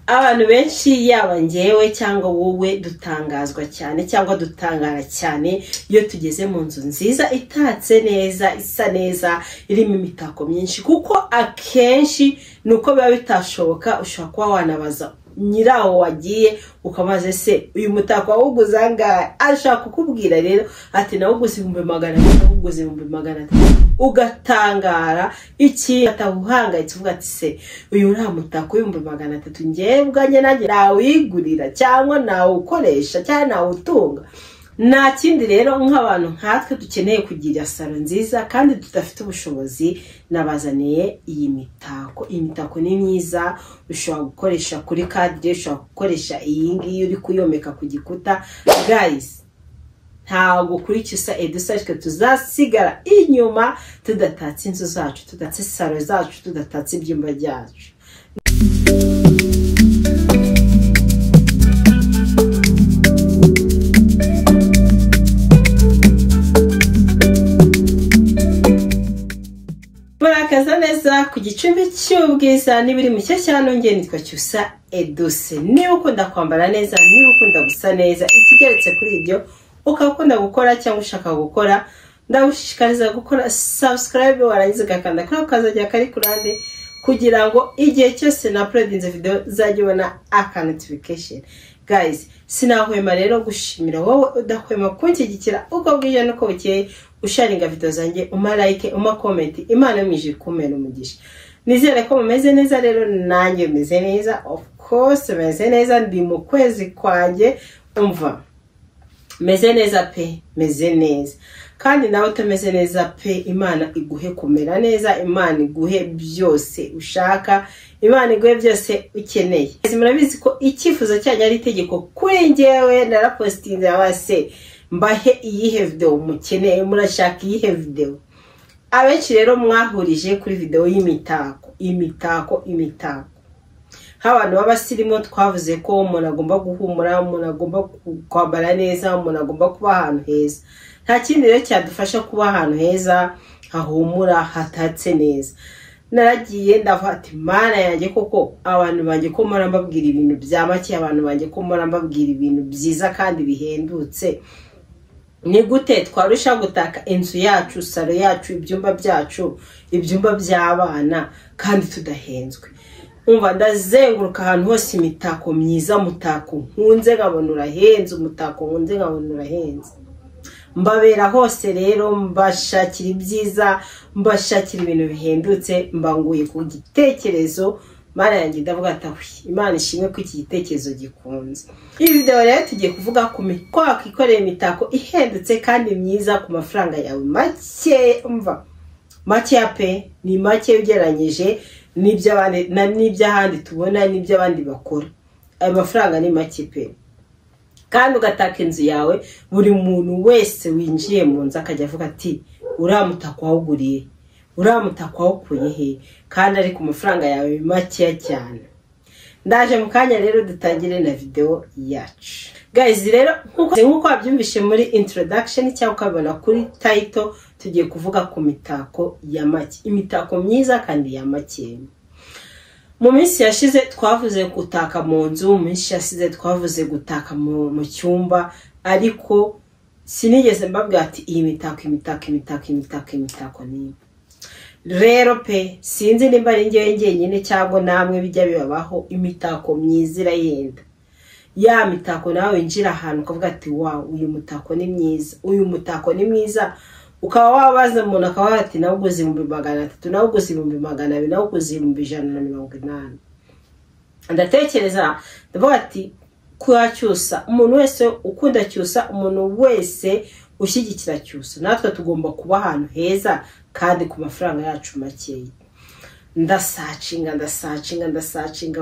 abantu benshi yaba ngewe cyangwa wowe dutangazwa cyane cyangwa dutangara cyane iyo tugeze mu nzu nziza itatse neza, isa neza, irimo imitako myinshi, kuko akenshi nuko biba bitashoboka ushobora kuba wanabaza nyiraho wagiye ukabaze se uyu mutako wawuguze angahe, ashaka kukubwira rero ati nawuguze 100,000, nawuguze 100,000, ugatangara iki atahuhangayitse uvuga ati se uyu uri mutako 300,000 ngiye bwanye nanjye nawigurira cyangwa nawukoresha cyangwa nawutunga. Nta kindi rero nk'abantu nkatwe dukeneye kugira salo nziza kandi tudafite ubushobozi, nabazaniye iyi mitako. Iyi mitako ni myiza, ushobora gukoresha kuri cadre, ushobora gukoresha iyi ngiyi uri kuyomeka ku gikuta. Guys, ntago kuri Cyusa Edusarike tuzasigara inyuma tudatatse inzu zacu, tudatse salo zacu, tudatatse ibyumba byacu. Murakaza neza ku gicumbi cy'ubwiza n'ibiri mu cyano, ngiye nitwa Cyusa Eduse. Niba ukunda kwambara neza, niba ukunda gusa neza, ikigeretse kuri ibyo ukakunda gukora cyangwa ushaka gukora, ndagushishikariza gukora subscribe, warangiza ugakanda kuri kazajya kari kurande kugira ngo igihe cyose na uploadinze video zajye ubona aka notification. Guys, sinahwema rero gushimira wowe udahwema kunshyigikira uko bwije nuko bukeye, usharinga video zanjye, like, comment, Imana yumije kumena umugisha. Nizere ko mumeze neza rero, nanjye meze neza, of course meze neza, ndi mu kwezi kwanjye, umva meze neza pe, meze neza. Kandi nawe utameze neza pe, Imana iguhe kumera neza, Imana iguhe byose ushaka, Imana iguhe byose ukeneye. Murabizi ko icyifuzo cyanyu ari itegeko kuri njyewe, narapostinze abase mbahe iyihe video mukeneye, murashaka iyihe video. Abenshi rero mwahurije kuri video y'imitako. Abantu b'abasirimu twavuze ko umuntu agomba guhumura, umuntu agomba kwambara neza, umuntu agomba kuba ahantu heza. Nta kindi rero cyadufasha kuba ahantu heza, hahumura, hatatse neza. Naragiye ndavuga ati Mana yanjye koko abantu banjye ko mpora mbabwira ibintu bya make, abantu banjye ko mpora mbabwira ibintu byiza kandi bihendutse, ni gute twarusha gutaka inzu yacu, salo yacu, ibyumba byacu, ibyumba by'abana kandi tudahenzwe. Umva ndazenguruka ahantu hose imitako myiza, mutako nkunze nkabona urahenze, umutako nkunze nkabona urahenze. Mbabera hose rero, mbashakira ibyiza, mbashakira ibintu bihendutse, mbanguye ku gitekerezo. Mana yanjye ndavuga ati Imana ishimwe ko iki gitekerezo gikunze. Iyi video rero tugiye kuvuga ku mitako ikoreye imitako ihendutse kandi myiza ku mafaranga yawe make. Umva make pe, ni make ugereranyije n'iby'ahandi tubona, n'iby'abandi bakora. Ayo mafaranga ni make pe, kandi ugataka inzu yawe, buri muntu wese winjiye mu nzu akajya avuga ati uramutako wawuguriye, uramutako wawukuye he, kandi ari ku mafaranga yawe make cyane. Ndaje mu kanya rero dutangire na video yacu. Guys, rero nkuko wabyumvishe muri introduction cyangwa ukabona kuri title, tugiye kuvuga ku mitako ya make, imitako myiza kandi ya make. Mu minsi yashize twavuze gutaka mu nzu, mu minsi yashize twavuze gutaka mu cyumba, ariko sinigeze mbabwira ati iyi mitako ni rero pe. Sinzi nimba ari njyewe nyine cyangwa namwe bijya bibabaho, imitako myiza irahenda. Ya mitako nawe winjira ahantu ukavuga ati wow, uyu mutako ni mwiza, uyu mutako ni mwiza, ukaba wabaza umuntu akavuga ati nawuguze 300,000, nawuguze 200,000, nawuguze 180. Ndatekereza ndavuga ati kwa Cyusa, umuntu wese ukunda Cyusa, umuntu wese ushyigikira Cyusa, natwe tugomba kuba ahantu heza kandi ku mafaranga yacu makeya. Ndasacinga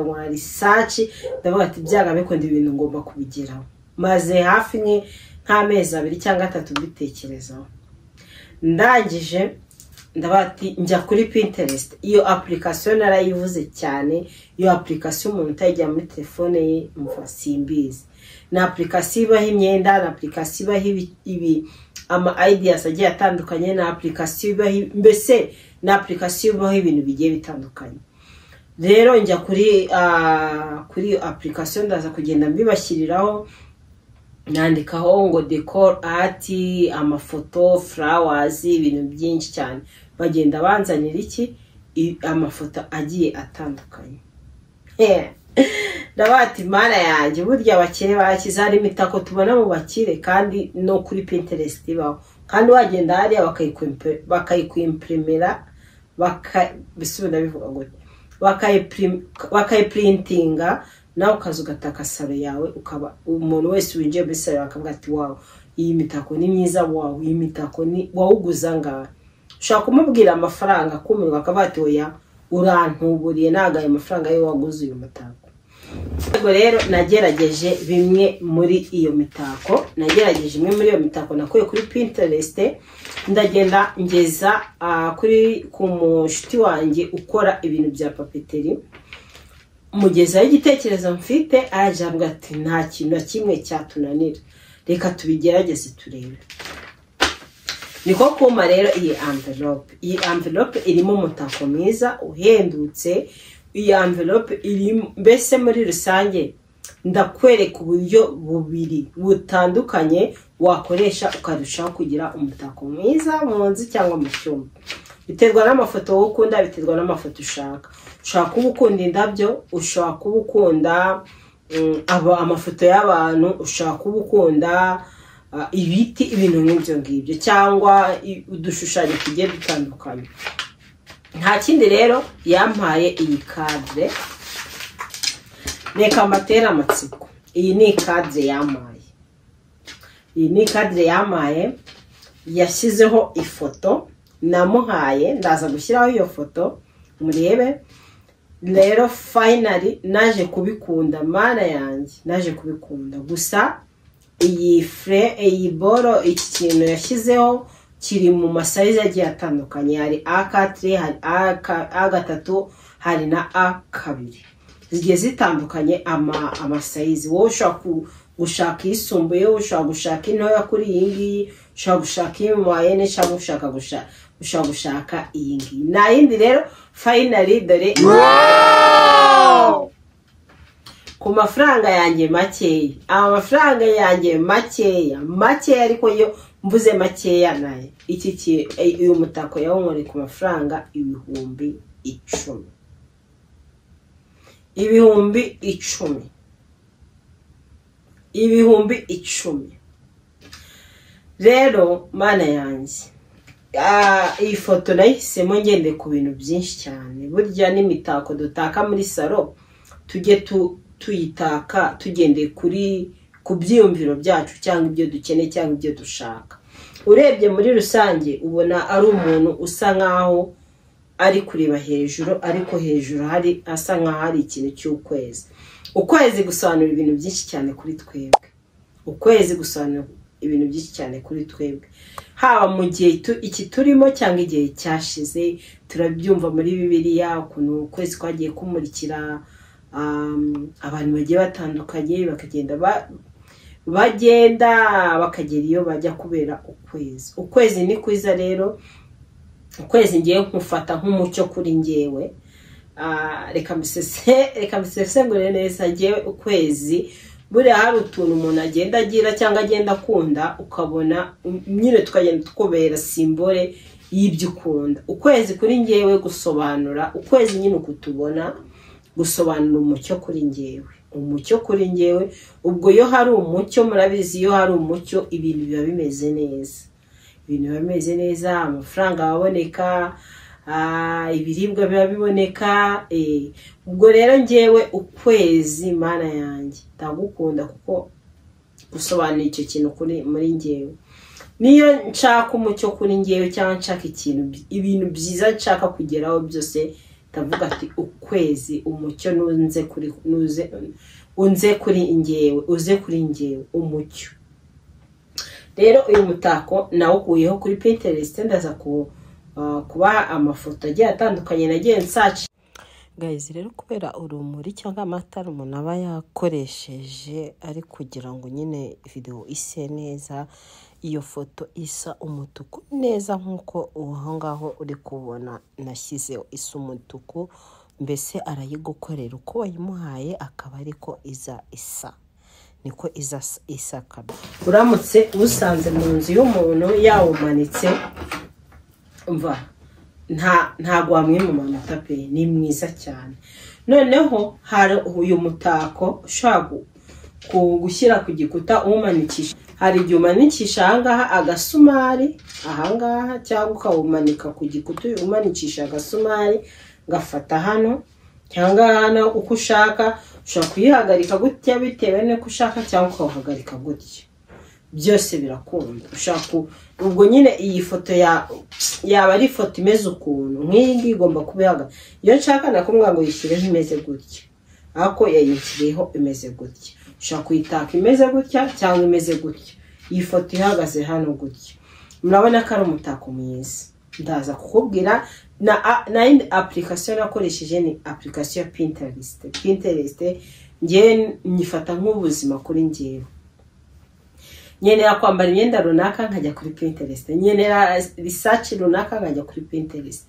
nkora research, ndavuga ati byaga bikunda ibintu ngomba kubigeraho. Maze hafi nk'amezi 2 cyangwa 3 bitekerezaho. Ndangije ndavuga ati njya kuri Pinterest. Iyo application narayivuze cyane, iyo application umuntu utajya muri telefone ye mva simbizi. Na application ibaho imyenda, na application ibaho ama ideas agiye atandukanye, na application ibaho mbese na application ibaho ibintu bigiye bitandukanye. rero njya kuri application ndaza kugenda mbibashyiriraho nandikaho ngo decor art, amafoto, flowers, ibintu byinshi cyane. Bagenda banzanira iki amafoto agiye atandukanye. Ndabati mana yanjye burya abakire bakiza ari imitako tubona mu bakire kandi no kuri Pinterest baho, kandi wagenda hariya bakayikwimpremera bisubira bivuga ngo bakayiprintinga nawe ukaza ugataka salo yawe, ukaba umuntu wese winjiye muri salo akavuga ati wow iyi mitako ni myiza, wow iyi mitako ni wawuguza ngaho. Ushaka kumubwira amafaranga kumirwa akavuga ati oya urantuburiye naga ayo mafaranga yo waguze uyu mutako. Ubwo rero nagerageje bimwe muri iyo mitako, nakuye kuri Pinterest, ndagenda ngeza ku mushuti wanjye ukora ibintu bya papeteri, mugezaho igitekerezo mfite, aravuga ati nta kintu na kimwe cyatunanira, reka tubigerageze turebe. Niko kuma rero iyi envelope irimo umutako mwiza uhendutse. Iyi envelope iri mbese muri rusange ndakwereka uburyo bubiri butandukanye wakoresha ukarushaho kugira umutako mwiza mu nzu cyangwa mu cyumba. Biterwa n'amafoto wowe ukunda, biterwa n'amafoto ushaka. Ushaka kuba ukunda indabyo, ushaka kuba ukunda amafoto y'abantu, ushaka kuba ukunda ibiti, ibintu nk'ibyo ngibyo, cyangwa udushushanyo tugiye dutandukanye. Nta kindi rero yampaye iyi cadre, reka mbatera amatsiko. Iyi ni cadre yampaye, yashyizeho ifoto namuhaye, ndaza gushyiraho iyo foto murebe. Rero finally naje kubikunda, mana yanjye naje kubikunda. Gusa iyi boro, iki kintu yashyizeho kiri mu masayizi agiye atandukanye, hari A4, hari A3, hari na A2, zigiye zitandukanye amasayizi. Wowe ushaka gushaka isumbuye, ushaka gushaka intoya kuri iyi ngiyi, ushaka gushaka iy'umayene, cyangwa ushaka gushaka iyi ngiyi. Na yindi rero finally dore ku mafaranga yanjye makeya, amafaranga yanjye makeya, ariko yo mvuze makeya naye uyu mutako yawunkoreye ku mafaranga ibihumbi 10. Rero mana yanjye iyi foto nayihisemo ngende ku bintu byinshi cyane. Burya n'imitako dutaka muri salo tujye tuyitaka tugendeye ku byiyumviro byacu, cyangwa ibyo dukeneye cyangwa ibyo dushaka. Urebye muri rusange ubona ari umuntu usa nkaho ari kureba hejuru, ariko hejuru hari asa nkaho hari ikintu cy'ukwezi. Ukwezi gusobanura ibintu byinshi cyane kuri twebwe, haba mu gihe iki turimo cyangwa igihe cyashize. Turabyumva muri Bibiliya ukuntu ukwezi kwagiye kumurikira abantu bagiye batandukanye, bakagenda bakagera iyo bajya kubera ukwezi ni kwiza. Rero ukwezi ngiye nkufata nk'umucyo kuri ngewe. Reka mbisesengure neza, ngewe ukwezi buriya hari utuntu umuntu agenda agira cyangwa agenda akunda, ukabona nyine tukagenda tukubera simbole y'ibyo ukunda. Ukwezi kuri ngewe gusobanura, ukwezi nyine ukutubona gusobanura umucyo kuri ngewe. Ubwo iyo hari umucyo, murabizi iyo hari umucyo ibintu biba bimeze neza, amafaranga aboneka, ibiribwa biba biboneka. Ubwo rero ngewe ukwezi mana yanjye ndagukunda, kuko gusobanura icyo kintu muri ngewe. Niyo nshaka umucyo kuri ngewe, cyangwa nshaka ibintu byiza nshaka kugeraho byose, ndavuga ati ukwezi umucyo uze kuri ngewe umucyo. Rero uyu mutako nawukuyeho kuri Pinterest, ndaza kuba amafoto agiye atandukanye nagiye nsaci. Guys, rero kubera urumuri cyangwa amatara umuntu aba yakoresheje ari kugira ngo nyine video ise neza, iyo foto isa umutuku neza nkuko aho ngaho uri kubona nashyizeho isa umutuku mbese arayigukorera uko wayimuhaye akaba ariko iza isa, niko iza isaka. Uramutse usanze mu nzu y'umuntu yawumanitse, umva ntago wamwima amanota pe, ni mwiza cyane. Noneho hari uyu mutako ushaka gushyira ku gikuta umanikisha. Hari igihe umanikisha ahangaha agasumari ahangaha, cyangwa ukawumanika ku gikuta umanikisha agasumari gafata hano cyangwa hano uko ushaka. Ushobora kuyihagarika gutya bitewe n'uko ushaka, cyangwa ukawuhagarika gutya, byose birakunda. Ushaka ubwo nyine iyi foto yaba ari foto imeze ukuntu nk'iyi ngiyi igomba kuba ihagaze. Iyo nshaka nakumva ngo yishyireho imeze gutya, ariko yayishyiriyeho imeze gutya. Ushaka kuyitaka imeze gutya cyangwa imeze gutya, iyi foto ihagaze hano gutya. Murabona ko ari umutako mwiza. Ndaza kukubwira na indi application nakoresheje ni application ya Pinterest. Pinterest ngiye nyifata nk'ubuzima kuri ngiye. Nyenera kwambara imyenda runaka nkajya kuri Pinterest, nyenera research runaka nkajya kuri Pinterest.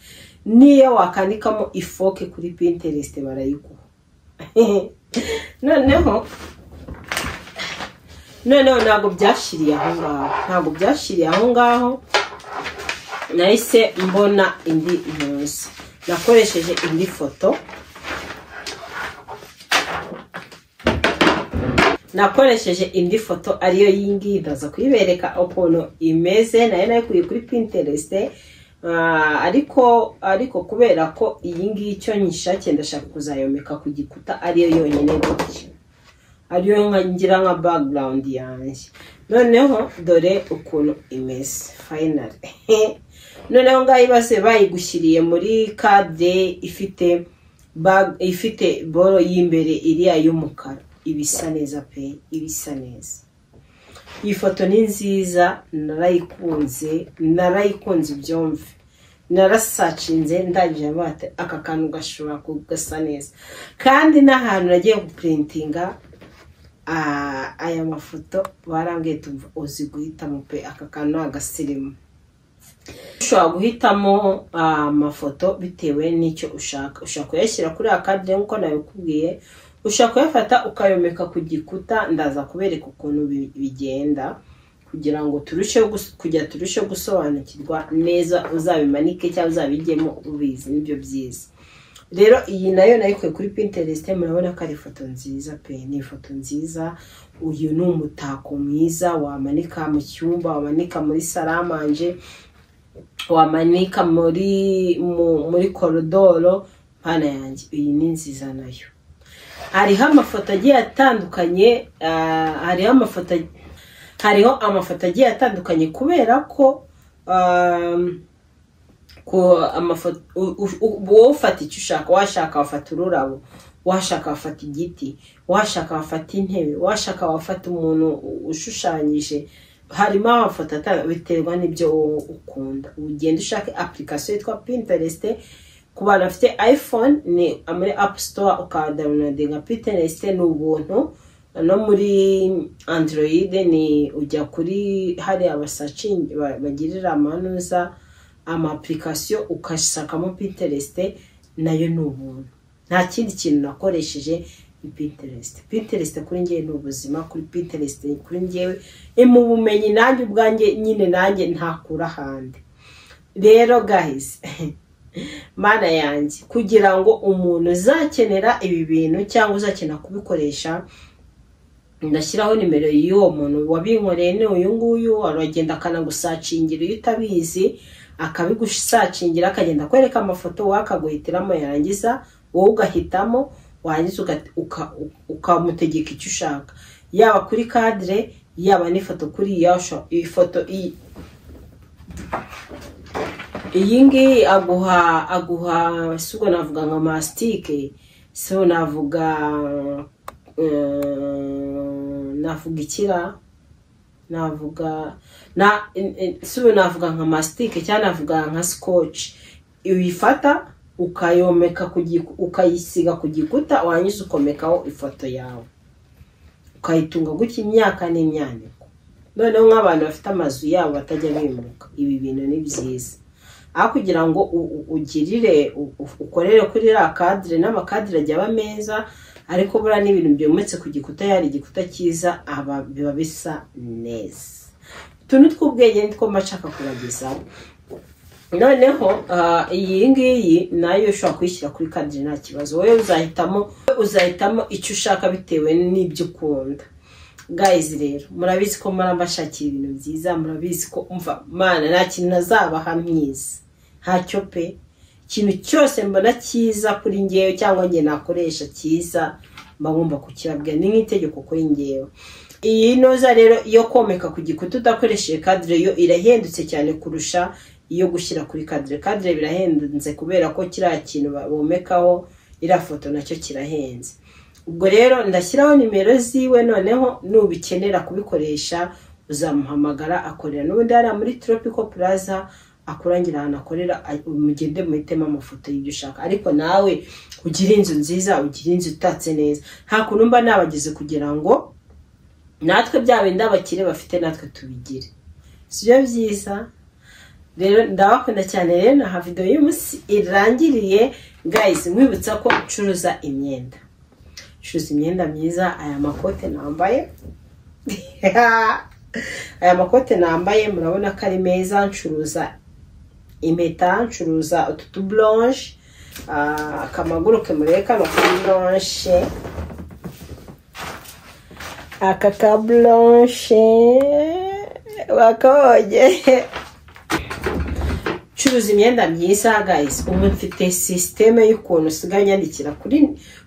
Niyo wakandikamo ifoke kuri Pinterest barayikuha. noneho ntabwo byashiriye aho ngaho, nahise mbona indi ntuzi. Nakoresheje indi foto, ariyo yingi. Ndaza kuyibereka ukuntu imeze, nayo nayikuye kuri Pinterest. ariko kubera ko iyi ngiyi icyo nyishake ndashaka kuzayomeka ku gikuta ariyo yonyine gutya, ariyo ngira nka background yanjye. Noneho dore ukuntu imeze finally. Noneho ngaho ibase bayigushyiriye muri cadre ifite boro y'imbere iriya y'umukara. Ibisa neza pe, ibisa neza. Iyi foto ni nziza, narayikunze byomve. Narasacinze ndangije bate aka kantu gashobora kugasa neza. Kandi n'ahantu nagiye guprintinga aya mafoto barambwiye tumva uzi guhitamo pe, aka kantu agasirimu. Ushobora guhitamo amafoto bitewe n'icyo ushaka. Ushaka kuyashyira kuri akadre nkuko nabikubwiye, ushaka kuyafata ukayomeka ku gikuta. Ndaza kubereka ukuntu bigenda kugira ngo turusheho gusobanukirwa neza, uzabimanike cyangwa uzabigemo ubizi, nibyo byiza. Rero iyi nayo nayikuye kuri Pinterest. Murabona ko ari foto nziza pe, ni foto nziza. Uyu ni umutako mwiza wamanika mu cyumba, wamanika muri salamanje, wamanika muri koridoro. Pana yanjye iyi ni nziza nayo. Hariho amafoto agiye atandukanye, hariho amafoto agiye atandukanye kubera ko amafoto wowe ufata icyo ushaka. Washaka wafata ururabo, washaka wafata igiti, washaka wafata intebe, washaka wafata umuntu ushushanyije. Harimo amafoto biterwa n'ibyo ukunda. Ugenda ushaka application yitwa Pinterest. Ku bantu bafite iPhone ni muri App Store ukadownloadinga Pinterest ni ubuntu. No muri Android ni ujya kuri hari abasearching bagirira amanuza application ukashakamo Pinterest, nayo ni ubuntu. Nta kindi kintu nakoresheje ni Pinterest. Pinterest kuri ngiye ni ubuzima. Kuri Pinterest kuri ngiyewe mu bumenyi nanjye ubwanjye nyine nanjye ntakura handi. Rero guys mana yanjye, kugira ngo umuntu uzakenera ibi bintu cyangwa uzakenera kubikoresha, ndashyiraho nimero y'uwo muntu wabinkoreye. Ni uyu nguyu. Aragenda akanagusacingira iyo utabizi, akabigusacingira akagenda kwereka amafoto, wakaguhitiramo, yarangiza wowe ugahitamo, warangiza ukamutegeka icyo ushaka, yaba kuri cadre yaba n'ifoto kuri iyi foto. Iyi ngiyi aguha sugo navuga nka mastique, so navuga ikira, navuga nka mastique cyangwa navuga nka scotch. Uyifata ukayomeka ukayisiga ku gikuta, wanyuze ukomekaho ifoto yawe, ukayitunga gutya imyaka n'imyaniko. Noneho nk'abantu bafite amazu yabo batajya bimuka, ibi bintu ni byiza. aho kugira ngo ugirire ukorere kuri la cadre n'amakadre ajya aba meza ariko bura n'ibintu byometse ku gikuta yari igikuta cyiza aba biba bisa neza. Tuntu tw'ubwenge nitwo mashaka kubagezaho. Noneho iyi ngiyi nayo ushobora kwishyira kuri cadre nta kibazo. Wowe uzahitamo icyo ushaka bitewe n'ibyo ukunda. Guys rero murabizi ko marambashakira ibintu byiza, murabizi ko umva mana nta kintu nazabaha myiza ntacyo pe. Ikintu cyose mbona cyiza kuri ngewe cyangwa nge nakoresha cyiza mba ngomba kukibabwira, ni nk'itegeko kuri ngewe. Iyi noza rero iyo komeka ku gikuta udakoresheje cadre yo irahendutse cyane kurusha iyo gushyira kuri cadre. Cadre birahenze kubera ko kiriya kintu bomekaho ira foto nacyo kirahenze. Ubwo rero ndashyiraho nimero ziwe, noneho nubikenera kubikoresha uzamuhamagara akorera n'ubundi ari muri Tropical Plaza akurangira ahantu akorera, mugende muhitemo amafoto y'ibyo ushaka. Ariko nawe ugira inzu nziza, ugira inzu itatse neza. Nta kuntu mba nabagize kugira ngo natwe bya bindi abakire bafite natwe tubigire, sibyo byiza? Rero ndabakunda cyane. Rero na video y'umunsi irangiriye guys, mwibutsa ko ucuruza imyenda, curuza imyenda myiza. Aya makote nambaye aya makote nambaye murabona ko ari meza. Ncuruza impeta, ncuruza utu blanche, akamaguru kemureka no kuri blanche, aka ka blanche wakoje. Curuza imyenda myiza guys. Mfite systeme y'ukuntu usigaye nyandikira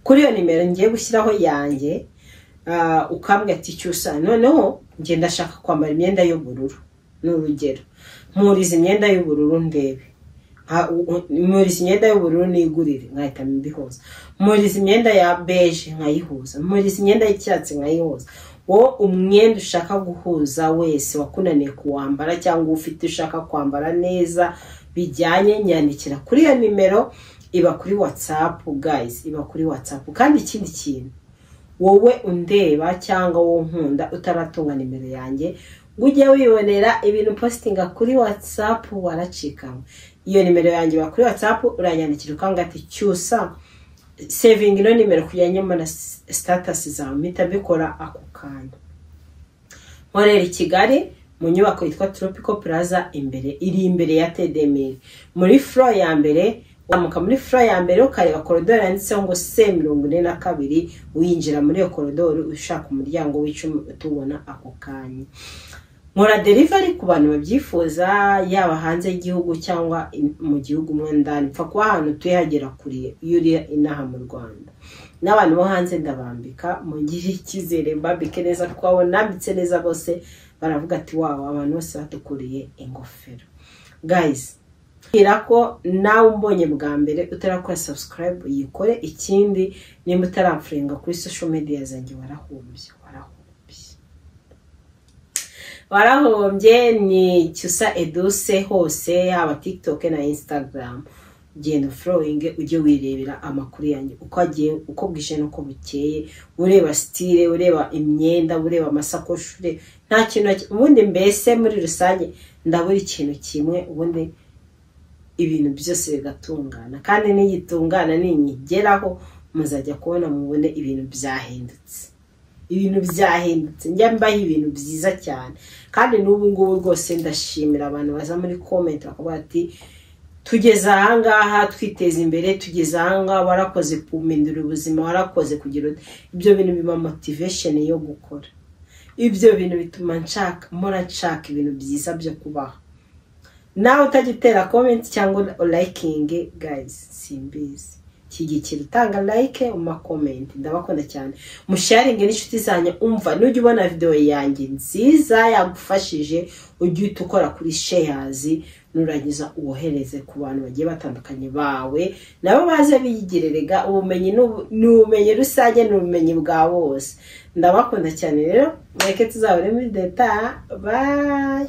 kuri iyo nimero ngiye gushyiraho yanjye, ukambwira ati cyusa noneho ngiye ndashaka kwambara imyenda y'ubururu, n'urugero mpuriza imyenda y'ubururu ndebe, mpuriza imyenda y'ubururu nigurire nkahita mbihoza, mpuriza imyenda ya beige nkayihuza, mpuriza imyenda y'icyatsi nkayihuza. Wo umwenda ushaka guhuza wese wakunaniye kuwambara cyangwa ufite ushaka kwambara neza bijyanye, nyandikira kuri iyo nimero. Iba kuri WhatsApp guys, iba kuri WhatsApp. Kandi ikindi kintu, wowe undeba cyangwa wo nkunda utaratunga nimero yanjye ujye wibonera ibintu postinga kuri WhatsApp waracikamo. Iyo nimero yanjye iba kuri WhatsApp, uranyandikira ukangati cyusa saving ino nimero kujyanyemo na status zawe, mpita bikora ako kanya. Nkorera i Kigali mu nyubako yitwa Tropical Plaza, iri imbere ya Tedemir muri floor ya mbere. Wamuka muri floor ya mbere ukareba koridoro yanditseho ngo C42, uyinjira muri iyo koridoro ushaka umuryango w'icumi utubona ako kanya. Nkora delivery ku bantu babyifuza, yaba hanze y'igihugu cyangwa mu gihugu mwe ndani. Pfa kuba ahantu tuyagera kuri yuriya inaha mu Rwanda. N'abantu bo hanze ndabambika, mu gihe ikizere mbambike neza, kuko nambitse neza bose baravuga ati wow, abantu bose batukuriye ingofero. Guys, irako nawe umbonye bwa mbere utarakora subscribe yikore. Ikindi nimba utaramfrenga kuri social media zanjye warahombye. Ni Cyusa Edouce hose, haba TikTok na Instagram. Genda following ujye wirebera amakuru yanjye uko bwije nuko bukeye, ureba style, ureba imyenda, ureba amasakoshi, nta kintu ubundi mbese muri rusange ndabura ikintu kimwe, ubundi ibintu byose bigatungana. Kandi n'igitungana ninyigeraho muzajya kubona mubone ibintu byahindutse, njya mbaho ibintu byiza cyane. Kandi n'ubu ngubu rwose ndashimira abantu baza muri comment bakavuga ati tugeze ahangaha twiteza imbere, tugeze ahangaha warakoze kumindura ubuzima, warakoze kugira ibyo bintu biba motivation yo gukora. Ibyo bintu bituma nshaka ibintu byiza byo kubaho. Nawe utagitera comment cyangwa liking guys, simbizi kigikira utanga like uma comment. Ndabakunda cyane, musharinge n'inshuti zanyu. Umva nujye ubona video yanjye nziza yagufashije, ujye ukora kuri shares, nurangiza uwohereze ku bantu bagiye batandukanye bawe, nabo baze biyigirerega. Ubumenyi n'ubumenyi rusange n'ubumenyi bwa bose. Ndabakunda cyane rero, mweke tuzabone muri data. Bye.